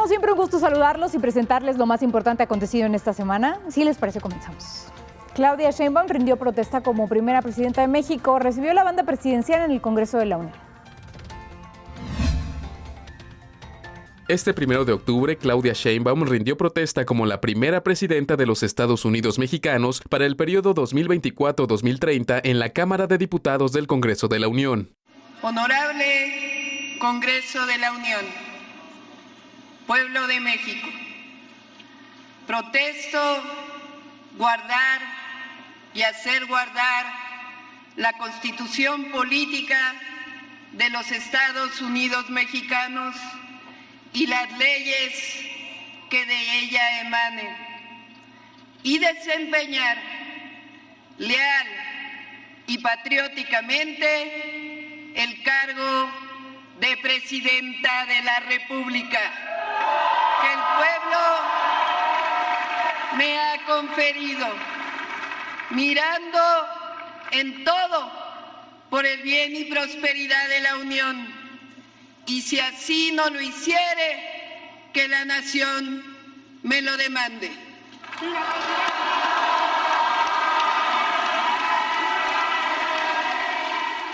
como siempre, un gusto saludarlos y presentarles lo más importante acontecido en esta semana. Si les parece, comenzamos. Claudia Sheinbaum rindió protesta como primera presidenta de México. Recibió la banda presidencial en el Congreso de la Unión. Este 1 de octubre, Claudia Sheinbaum rindió protesta como la primera presidenta de los Estados Unidos mexicanos para el periodo 2024-2030 en la Cámara de Diputados del Congreso de la Unión. Honorable Congreso de la Unión, Pueblo de México, protesto guardar y hacer guardar la Constitución política de los Estados Unidos mexicanos y las leyes que de ella emanen, y desempeñar leal y patrióticamente el cargo de Presidenta de la República que el pueblo me ha conferido, mirando en todo por el bien y prosperidad de la Unión. Y si así no lo hiciere, que la nación me lo demande.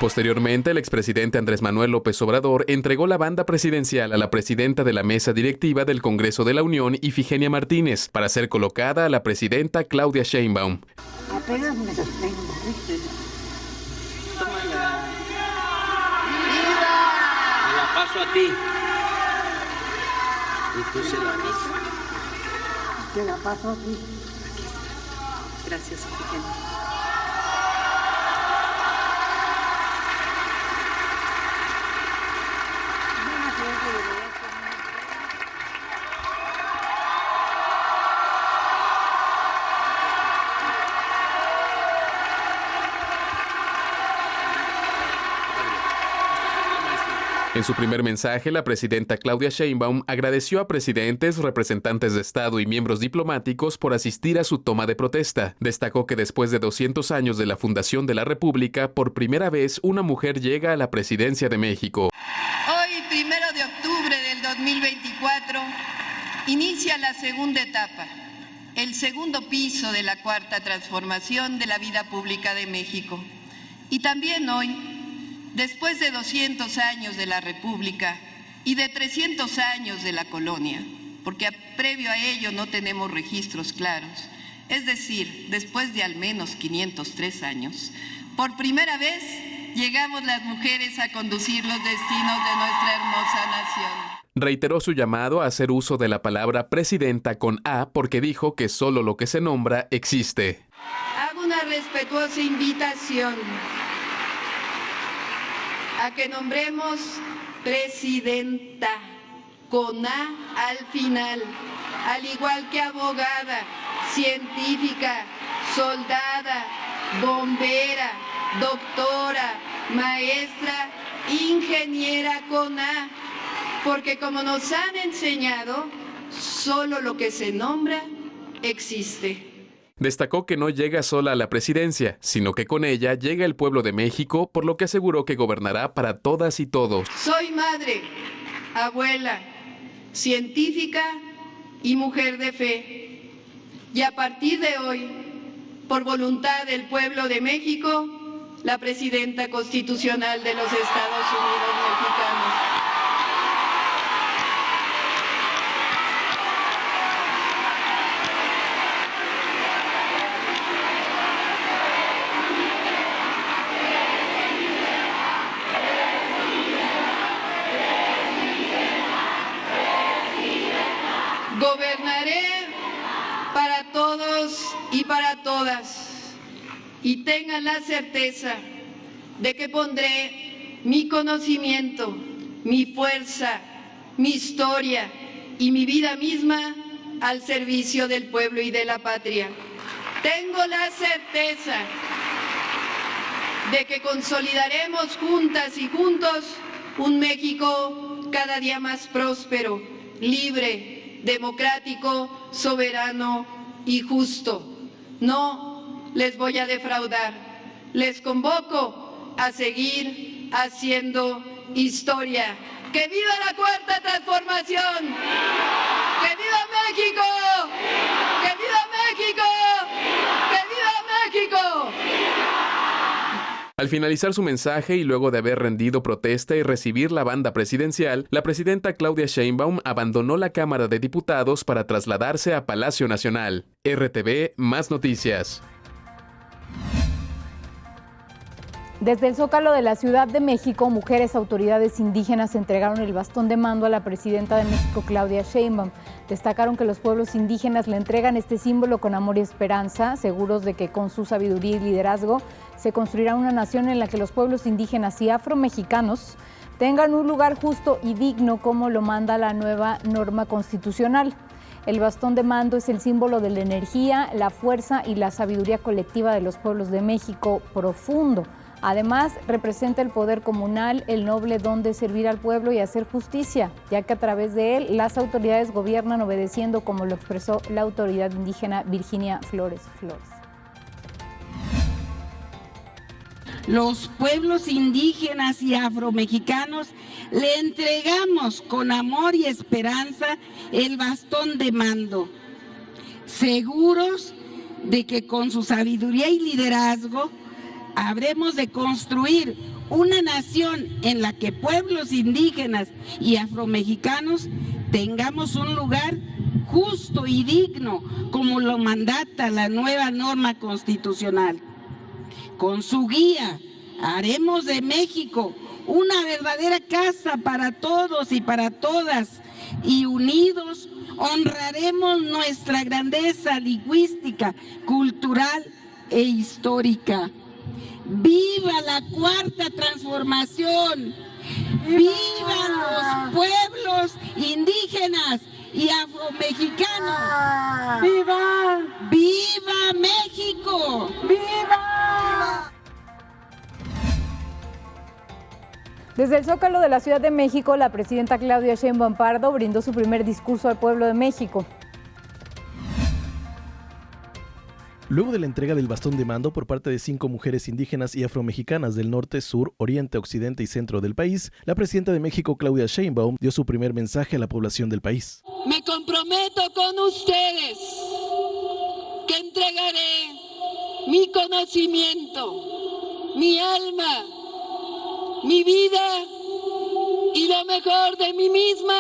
Posteriormente, el expresidente Andrés Manuel López Obrador entregó la banda presidencial a la presidenta de la mesa directiva del Congreso de la Unión, Ifigenia Martínez, para ser colocada a la presidenta Claudia Sheinbaum. Apenas me sostengo, ¿viste? Tómala. Me la paso a ti. Y tú se la das. Te la paso a ti. Gracias, Ifigenia. En su primer mensaje, la presidenta Claudia Sheinbaum agradeció a presidentes, representantes de Estado y miembros diplomáticos por asistir a su toma de protesta. Destacó que después de 200 años de la fundación de la República, por primera vez una mujer llega a la presidencia de México. Hoy, 1 de octubre del 2024, inicia la segunda etapa, el segundo piso de la cuarta transformación de la vida pública de México. Y también hoy, después de 200 años de la República y de 300 años de la colonia, porque previo a ello no tenemos registros claros, es decir, después de al menos 503 años, por primera vez llegamos las mujeres a conducir los destinos de nuestra hermosa nación. Reiteró su llamado a hacer uso de la palabra presidenta con A porque dijo que solo lo que se nombra existe. Hago una respetuosa invitación a que nombremos presidenta con A al final, al igual que abogada, científica, soldada, bombera, doctora, maestra, ingeniera con A, porque como nos han enseñado, solo lo que se nombra existe. Destacó que no llega sola a la presidencia, sino que con ella llega el pueblo de México, por lo que aseguró que gobernará para todas y todos. Soy madre, abuela, científica y mujer de fe. Y a partir de hoy, por voluntad del pueblo de México, la presidenta constitucional de los Estados Unidos mexicanos. Gobernaré para todos y para todas, y tengan la certeza de que pondré mi conocimiento, mi fuerza, mi historia y mi vida misma al servicio del pueblo y de la patria. Tengo la certeza de que consolidaremos juntas y juntos un México cada día más próspero, libre, democrático, soberano y justo. No les voy a defraudar. Les convoco a seguir haciendo historia. ¡Que viva la Cuarta Transformación! ¡Que viva México! ¡Que viva México! ¡Que viva México! Al finalizar su mensaje y luego de haber rendido protesta y recibir la banda presidencial, la presidenta Claudia Sheinbaum abandonó la Cámara de Diputados para trasladarse a Palacio Nacional. RTV, más noticias. Desde el Zócalo de la Ciudad de México, mujeres autoridades indígenas entregaron el bastón de mando a la presidenta de México, Claudia Sheinbaum. Destacaron que los pueblos indígenas le entregan este símbolo con amor y esperanza, seguros de que con su sabiduría y liderazgo se construirá una nación en la que los pueblos indígenas y afromexicanos tengan un lugar justo y digno como lo manda la nueva norma constitucional. El bastón de mando es el símbolo de la energía, la fuerza y la sabiduría colectiva de los pueblos de México profundo. Además, representa el poder comunal, el noble don de servir al pueblo y hacer justicia, ya que a través de él las autoridades gobiernan obedeciendo, como lo expresó la autoridad indígena Virginia Flores. Los pueblos indígenas y afromexicanos le entregamos con amor y esperanza el bastón de mando, seguros de que con su sabiduría y liderazgo habremos de construir una nación en la que pueblos indígenas y afromexicanos tengamos un lugar justo y digno, como lo mandata la nueva norma constitucional. Con su guía haremos de México una verdadera casa para todos y para todas, y unidos honraremos nuestra grandeza lingüística, cultural e histórica. ¡Viva la Cuarta Transformación! ¡Vivan los pueblos indígenas y afromexicanos! ¡Viva! ¡Viva México! ¡Viva! Desde el Zócalo de la Ciudad de México, la presidenta Claudia Sheinbaum Pardo brindó su primer discurso al pueblo de México. Luego de la entrega del bastón de mando por parte de 5 mujeres indígenas y afromexicanas del norte, sur, oriente, occidente y centro del país, la presidenta de México, Claudia Sheinbaum, dio su primer mensaje a la población del país. Me comprometo con ustedes que entregaré mi conocimiento, mi alma, mi vida y lo mejor de mí misma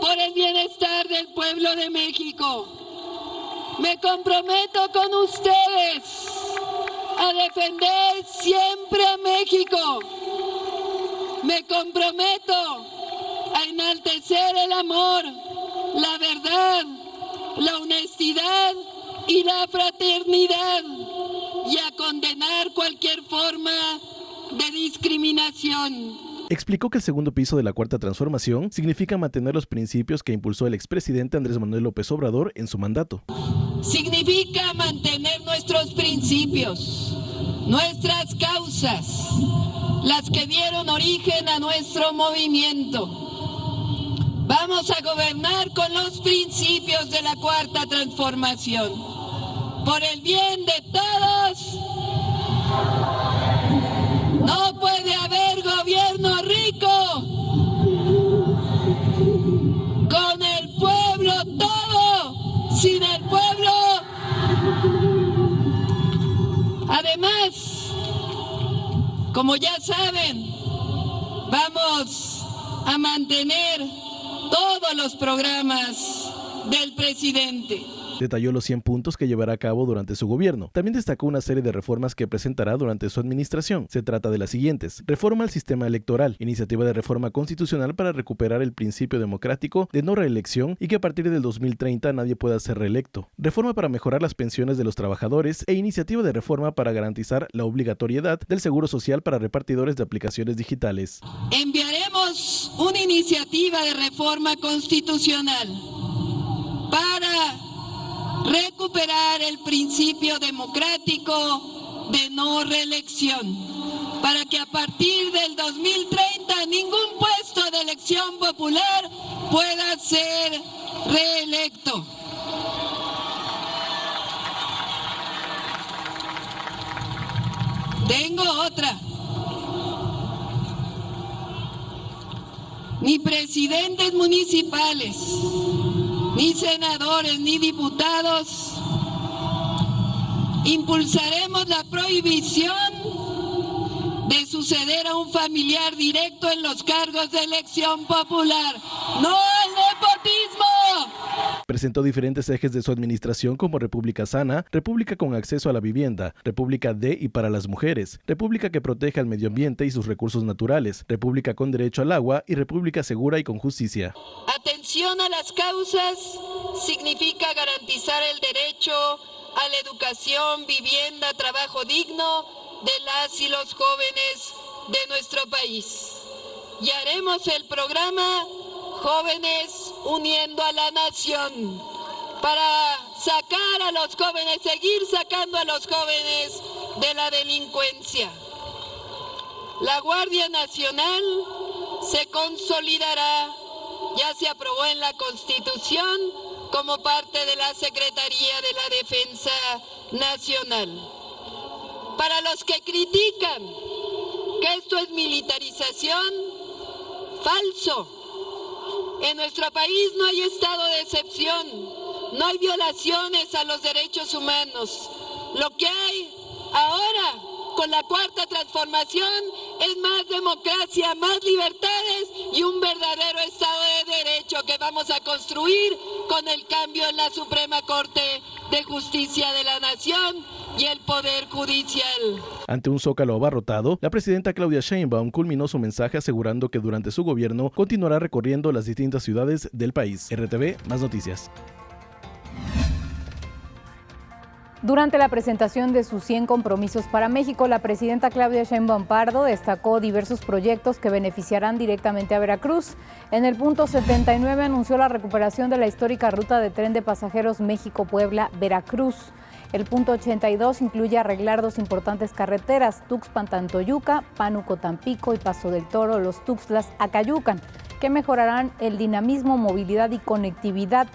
por el bienestar del pueblo de México. Me comprometo con ustedes a defender siempre a México. Me comprometo a enaltecer el amor, la verdad, la honestidad y la fraternidad y a condenar cualquier forma de discriminación. Explicó que el segundo piso de la Cuarta Transformación significa mantener los principios que impulsó el expresidente Andrés Manuel López Obrador en su mandato. Significa mantener nuestros principios, nuestras causas, las que dieron origen a nuestro movimiento. Vamos a gobernar con los principios de la Cuarta Transformación, por el bien de todos. No puede haber gobierno rico con el pueblo todo, sin el pueblo. Además, como ya saben, vamos a mantener todos los programas del presidente. Detalló los 100 puntos que llevará a cabo durante su gobierno. También destacó una serie de reformas que presentará durante su administración. Se trata de las siguientes: reforma al sistema electoral, iniciativa de reforma constitucional para recuperar el principio democrático de no reelección y que a partir del 2030 nadie pueda ser reelecto, reforma para mejorar las pensiones de los trabajadores e iniciativa de reforma para garantizar la obligatoriedad del seguro social para repartidores de aplicaciones digitales. Enviaremos una iniciativa de reforma constitucional para recuperar el principio democrático de no reelección, para que a partir del 2030 ningún puesto de elección popular pueda ser reelecto. Tengo otra. ni presidentes municipales, ni senadores, ni diputados, impulsaremos la prohibición de suceder a un familiar directo en los cargos de elección popular. ¡No al nepotismo! Presentó diferentes ejes de su administración como República Sana, República con acceso a la vivienda, República de y para las mujeres, República que protege al medio ambiente y sus recursos naturales, República con derecho al agua y República segura y con justicia. Atención a las causas significa garantizar el derecho a la educación, vivienda, trabajo digno de las y los jóvenes de nuestro país. Y haremos el programa Jóvenes Uniendo a la Nación para sacar a los jóvenes, seguir sacando a los jóvenes de la delincuencia. La Guardia Nacional se consolidará, ya se aprobó en la Constitución, como parte de la Secretaría de la Defensa Nacional. Para los que critican que esto es militarización, falso. En nuestro país no hay estado de excepción, no hay violaciones a los derechos humanos. Lo que hay ahora con la Cuarta Transformación es más democracia, más libertades y un verdadero Estado de Derecho que vamos a construir con el cambio en la Suprema Corte de Justicia de la Nación y el Poder Judicial. Ante un zócalo abarrotado, la presidenta Claudia Sheinbaum culminó su mensaje asegurando que durante su gobierno continuará recorriendo las distintas ciudades del país. RTV, más noticias. Durante la presentación de sus 100 compromisos para México, la presidenta Claudia Sheinbaum Pardo destacó diversos proyectos que beneficiarán directamente a Veracruz. En el punto 79 anunció la recuperación de la histórica ruta de tren de pasajeros México-Puebla-Veracruz. El punto 82 incluye arreglar dos importantes carreteras, Tuxpan-Tantoyuca, Pánuco-Tampico y Paso del Toro, Los Tuxtlas-Acayucan, que mejorarán el dinamismo, movilidad y conectividad.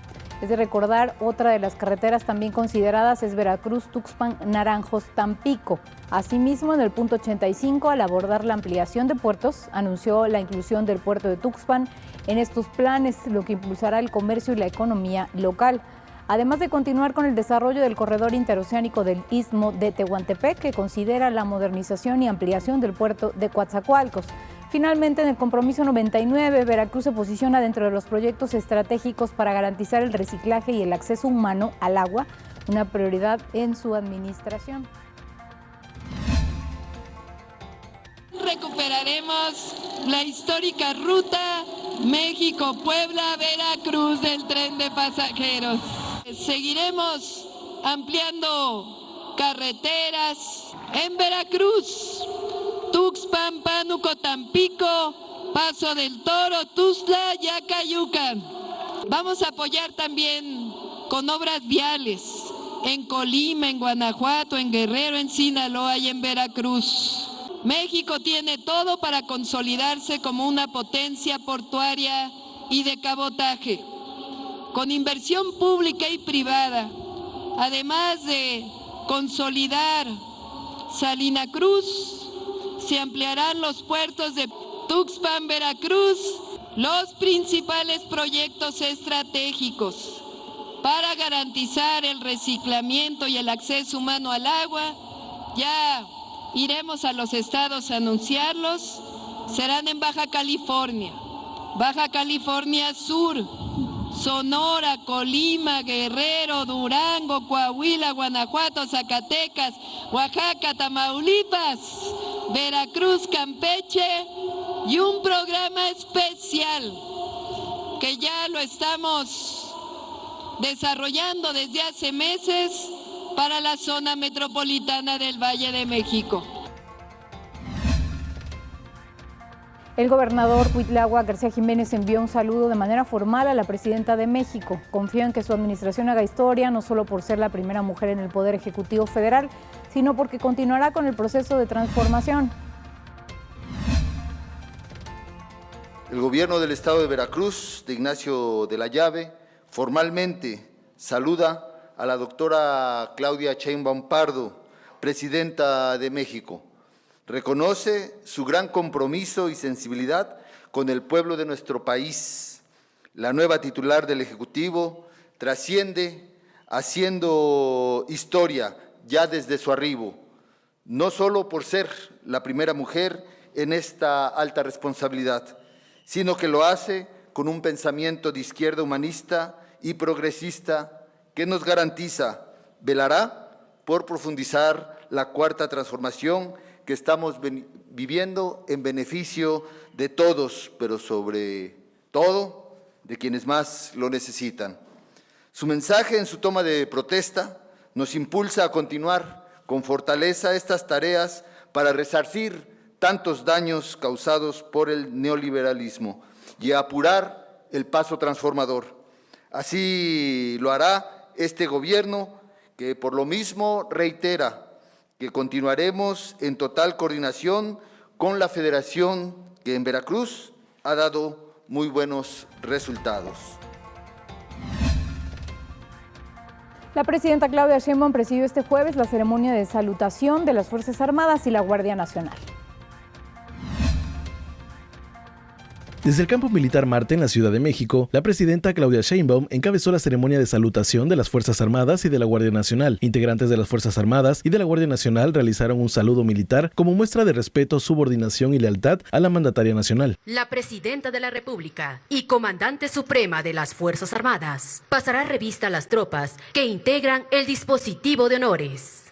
Es de recordar, otra de las carreteras también consideradas es Veracruz-Tuxpan-Naranjos-Tampico. Asimismo, en el punto 85, al abordar la ampliación de puertos, anunció la inclusión del puerto de Tuxpan en estos planes, lo que impulsará el comercio y la economía local. Además de continuar con el desarrollo del corredor interoceánico del Istmo de Tehuantepec, que considera la modernización y ampliación del puerto de Coatzacoalcos. Finalmente, en el compromiso 99, Veracruz se posiciona dentro de los proyectos estratégicos para garantizar el reciclaje y el acceso humano al agua, una prioridad en su administración. Recuperaremos la histórica ruta México-Puebla-Veracruz del tren de pasajeros. Seguiremos ampliando carreteras en Veracruz, Tuxpan, Pánuco, Tampico, Paso del Toro, Tuxtla y Acayucan. Vamos a apoyar también con obras viales en Colima, en Guanajuato, en Guerrero, en Sinaloa y en Veracruz. México tiene todo para consolidarse como una potencia portuaria y de cabotaje, con inversión pública y privada, además de consolidar Salina Cruz. Se ampliarán los puertos de Tuxpan, Veracruz, los principales proyectos estratégicos para garantizar el reciclamiento y el acceso humano al agua. Ya iremos a los estados a anunciarlos. Serán en Baja California Sur, Sonora, Colima, Guerrero, Durango, Coahuila, Guanajuato, Zacatecas, Oaxaca, Tamaulipas, Veracruz, Campeche y un programa especial que ya lo estamos desarrollando desde hace meses para la zona metropolitana del Valle de México. El gobernador Cuitláhuac García Jiménez envió un saludo de manera formal a la presidenta de México. Confió en que su administración haga historia, no solo por ser la primera mujer en el Poder Ejecutivo Federal, sino porque continuará con el proceso de transformación. El gobierno del estado de Veracruz, de Ignacio de la Llave, formalmente saluda a la doctora Claudia Sheinbaum Pardo, presidenta de México. Reconoce su gran compromiso y sensibilidad con el pueblo de nuestro país. La nueva titular del Ejecutivo trasciende haciendo historia ya desde su arribo, no solo por ser la primera mujer en esta alta responsabilidad, sino que lo hace con un pensamiento de izquierda humanista y progresista que nos garantiza, velará por profundizar la cuarta transformación que estamos viviendo en beneficio de todos, pero sobre todo de quienes más lo necesitan. Su mensaje en su toma de protesta nos impulsa a continuar con fortaleza estas tareas para resarcir tantos daños causados por el neoliberalismo y a apurar el paso transformador. Así lo hará este gobierno, que por lo mismo reitera que continuaremos en total coordinación con la Federación, que en Veracruz ha dado muy buenos resultados. La presidenta Claudia Sheinbaum presidió este jueves la ceremonia de salutación de las Fuerzas Armadas y la Guardia Nacional. Desde el campo militar Marte en la Ciudad de México, la presidenta Claudia Sheinbaum encabezó la ceremonia de salutación de las Fuerzas Armadas y de la Guardia Nacional. Integrantes de las Fuerzas Armadas y de la Guardia Nacional realizaron un saludo militar como muestra de respeto, subordinación y lealtad a la mandataria nacional. La presidenta de la República y comandante suprema de las Fuerzas Armadas pasará revista a las tropas que integran el dispositivo de honores.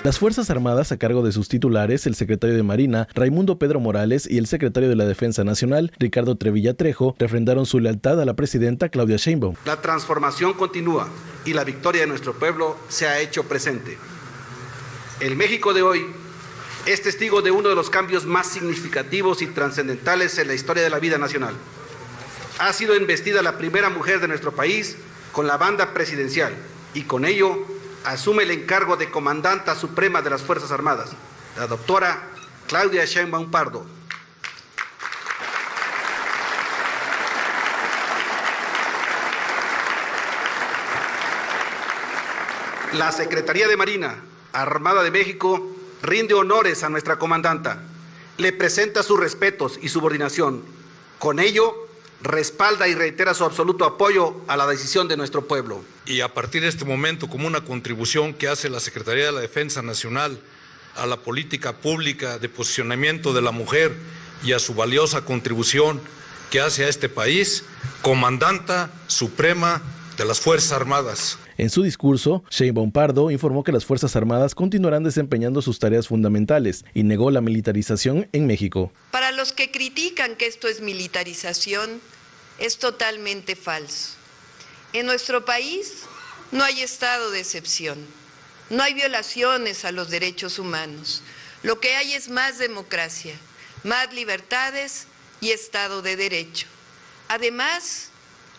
Las Fuerzas Armadas, a cargo de sus titulares, el secretario de Marina, Raimundo Pedro Morales, y el secretario de la Defensa Nacional, Ricardo Trevilla Trejo, refrendaron su lealtad a la presidenta Claudia Sheinbaum. La transformación continúa y la victoria de nuestro pueblo se ha hecho presente. El México de hoy es testigo de uno de los cambios más significativos y trascendentales en la historia de la vida nacional. Ha sido investida la primera mujer de nuestro país con la banda presidencial y con ello asume el encargo de comandanta suprema de las Fuerzas Armadas, la doctora Claudia Sheinbaum Pardo. La Secretaría de Marina, Armada de México, rinde honores a nuestra comandanta, le presenta sus respetos y subordinación. Con ello, respalda y reitera su absoluto apoyo a la decisión de nuestro pueblo. Y a partir de este momento, como una contribución que hace la Secretaría de la Defensa Nacional a la política pública de posicionamiento de la mujer y a su valiosa contribución que hace a este país, comandanta suprema de las Fuerzas Armadas. En su discurso, Sheinbaum Pardo informó que las Fuerzas Armadas continuarán desempeñando sus tareas fundamentales y negó la militarización en México. Para los que critican que esto es militarización, es totalmente falso. En nuestro país no hay estado de excepción, no hay violaciones a los derechos humanos. Lo que hay es más democracia, más libertades y Estado de Derecho. Además,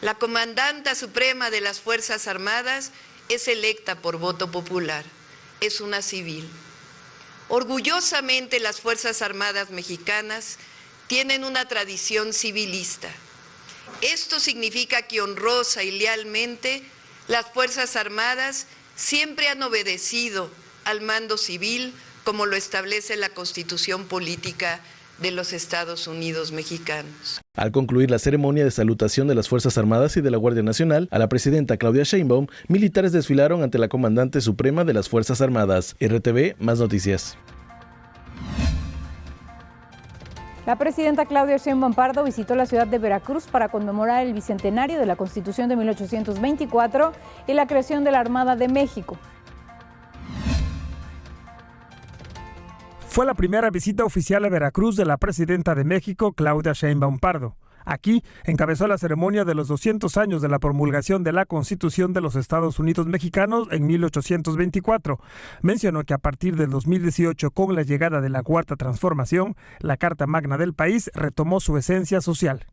la comandanta suprema de las Fuerzas Armadas es electa por voto popular, es una civil. Orgullosamente las Fuerzas Armadas mexicanas tienen una tradición civilista. Esto significa que honrosa y lealmente las Fuerzas Armadas siempre han obedecido al mando civil como lo establece la Constitución Política de los Estados Unidos mexicanos. Al concluir la ceremonia de salutación de las Fuerzas Armadas y de la Guardia Nacional a la presidenta Claudia Sheinbaum, militares desfilaron ante la comandante suprema de las Fuerzas Armadas. RTV, más noticias. La presidenta Claudia Sheinbaum Pardo visitó la ciudad de Veracruz para conmemorar el bicentenario de la Constitución de 1824 y la creación de la Armada de México. Fue la primera visita oficial a Veracruz de la presidenta de México, Claudia Sheinbaum Pardo. Aquí encabezó la ceremonia de los 200 años de la promulgación de la Constitución de los Estados Unidos Mexicanos en 1824. Mencionó que a partir del 2018, con la llegada de la Cuarta Transformación, la Carta Magna del país retomó su esencia social.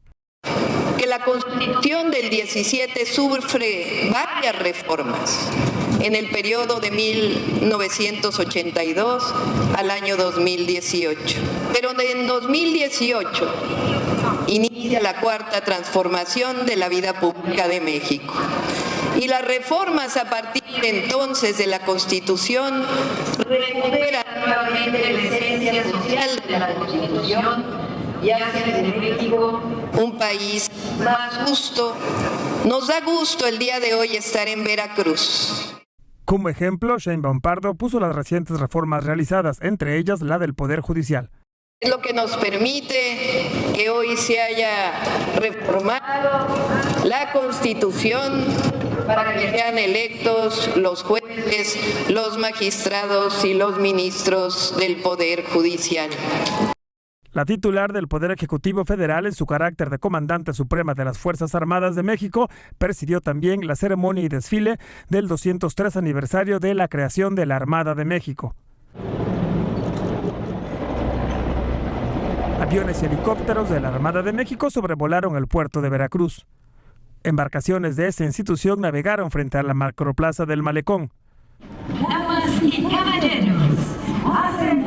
Que que la Constitución del 17 sufre varias reformas en el periodo de 1982 al año 2018. Pero en 2018 inicia la cuarta transformación de la vida pública de México. Y las reformas a partir de entonces de la Constitución recuperan nuevamente la esencia social de la Constitución y hacen de México un país más justo. Nos da gusto el día de hoy estar en Veracruz. Como ejemplo, Sheinbaum Pardo puso las recientes reformas realizadas, entre ellas la del Poder Judicial. Es lo que nos permite que hoy se haya reformado la Constitución para que sean electos los jueces, los magistrados y los ministros del Poder Judicial. La titular del Poder Ejecutivo Federal, en su carácter de comandante suprema de las Fuerzas Armadas de México, presidió también la ceremonia y desfile del 203 aniversario de la creación de la Armada de México. Aviones y helicópteros de la Armada de México sobrevolaron el puerto de Veracruz. Embarcaciones de esta institución navegaron frente a la macroplaza del Malecón. Damas y caballeros,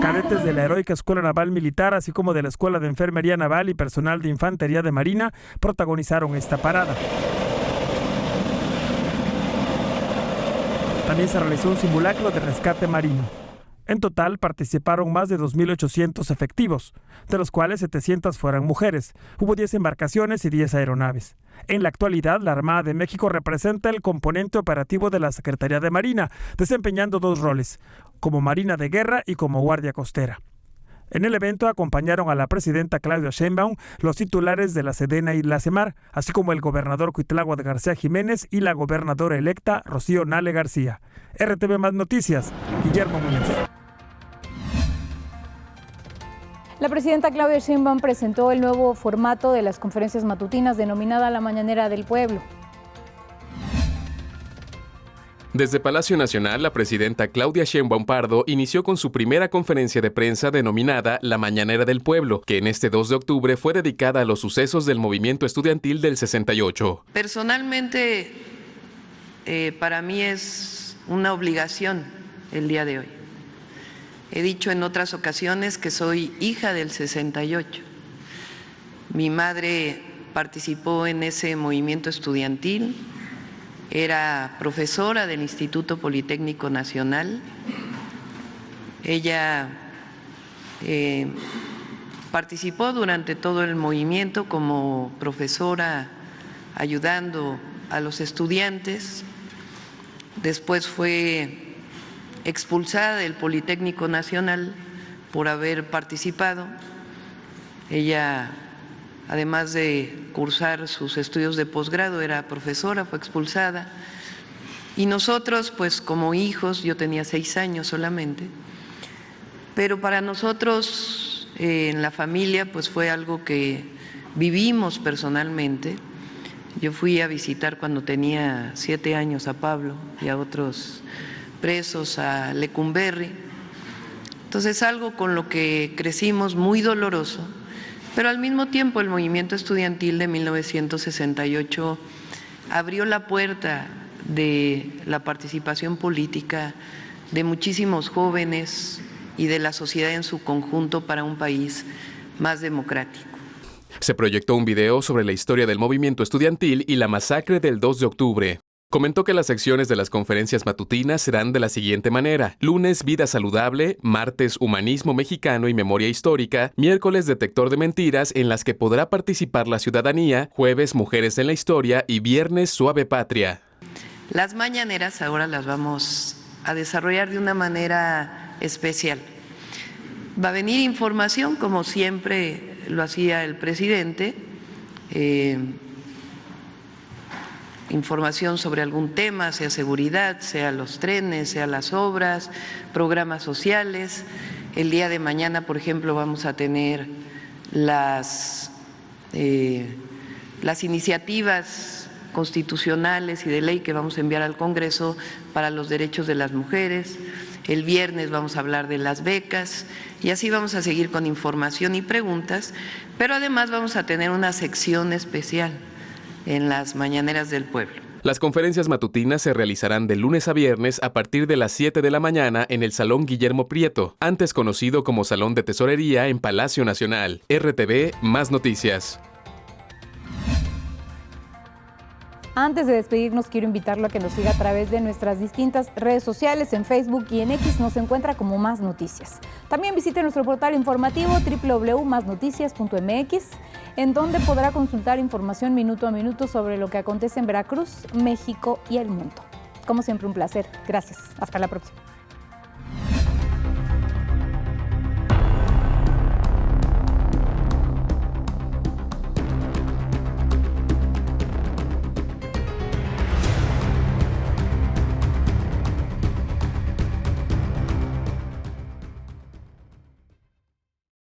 cadetes de la Heroica Escuela Naval Militar, así como de la Escuela de Enfermería Naval y personal de Infantería de Marina, protagonizaron esta parada. También se realizó un simulacro de rescate marino. En total participaron más de 2.800 efectivos, de los cuales 700 fueron mujeres. Hubo 10 embarcaciones y 10 aeronaves. En la actualidad, la Armada de México representa el componente operativo de la Secretaría de Marina, desempeñando dos roles, como Marina de Guerra y como Guardia Costera. En el evento acompañaron a la presidenta Claudia Sheinbaum, los titulares de la Sedena y la Semar, así como el gobernador Cuitláhuac García Jiménez y la gobernadora electa Rocío Nale García. RTV Más Noticias, Guillermo Muñoz. La presidenta Claudia Sheinbaum presentó el nuevo formato de las conferencias matutinas denominada La Mañanera del Pueblo. Desde Palacio Nacional, la presidenta Claudia Sheinbaum Pardo inició con su primera conferencia de prensa denominada La Mañanera del Pueblo, que en este 2 de octubre fue dedicada a los sucesos del movimiento estudiantil del 68. Personalmente, para mí es una obligación el día de hoy. He dicho en otras ocasiones que soy hija del 68. Mi madre participó en ese movimiento estudiantil, era profesora del Instituto Politécnico Nacional. Ella participó durante todo el movimiento como profesora ayudando a los estudiantes. Después fue expulsada del Politécnico Nacional por haber participado. Ella, además de cursar sus estudios de posgrado, era profesora, fue expulsada. Y nosotros, pues como hijos, yo tenía 6 años solamente, pero para nosotros en la familia pues fue algo que vivimos personalmente. Yo fui a visitar cuando tenía 7 años a Pablo y a otros presos a Lecumberri. Entonces, algo con lo que crecimos muy doloroso, pero al mismo tiempo el movimiento estudiantil de 1968 abrió la puerta de la participación política de muchísimos jóvenes y de la sociedad en su conjunto para un país más democrático. Se proyectó un video sobre la historia del movimiento estudiantil y la masacre del 2 de octubre. Comentó que las secciones de las conferencias matutinas serán de la siguiente manera: lunes, vida saludable; martes, humanismo mexicano y memoria histórica; miércoles, detector de mentiras, en las que podrá participar la ciudadanía; jueves, mujeres en la historia; y viernes, suave patria. Las mañaneras ahora las vamos a desarrollar de una manera especial. Va a venir información, como siempre lo hacía el presidente, información sobre algún tema, sea seguridad, sea los trenes, sea las obras, programas sociales. El día de mañana, por ejemplo, vamos a tener las iniciativas constitucionales y de ley que vamos a enviar al Congreso para los derechos de las mujeres. El viernes vamos a hablar de las becas y así vamos a seguir con información y preguntas, pero además vamos a tener una sección especial en las mañaneras del pueblo. Las conferencias matutinas se realizarán de lunes a viernes a partir de las 7 de la mañana en el Salón Guillermo Prieto, antes conocido como Salón de Tesorería en Palacio Nacional. RTV, más noticias. Antes de despedirnos, quiero invitarlo a que nos siga a través de nuestras distintas redes sociales. En Facebook y en X nos encuentra como Más Noticias. También visite nuestro portal informativo www.masnoticias.mx, en donde podrá consultar información minuto a minuto sobre lo que acontece en Veracruz, México y el mundo. Como siempre, un placer. Gracias. Hasta la próxima.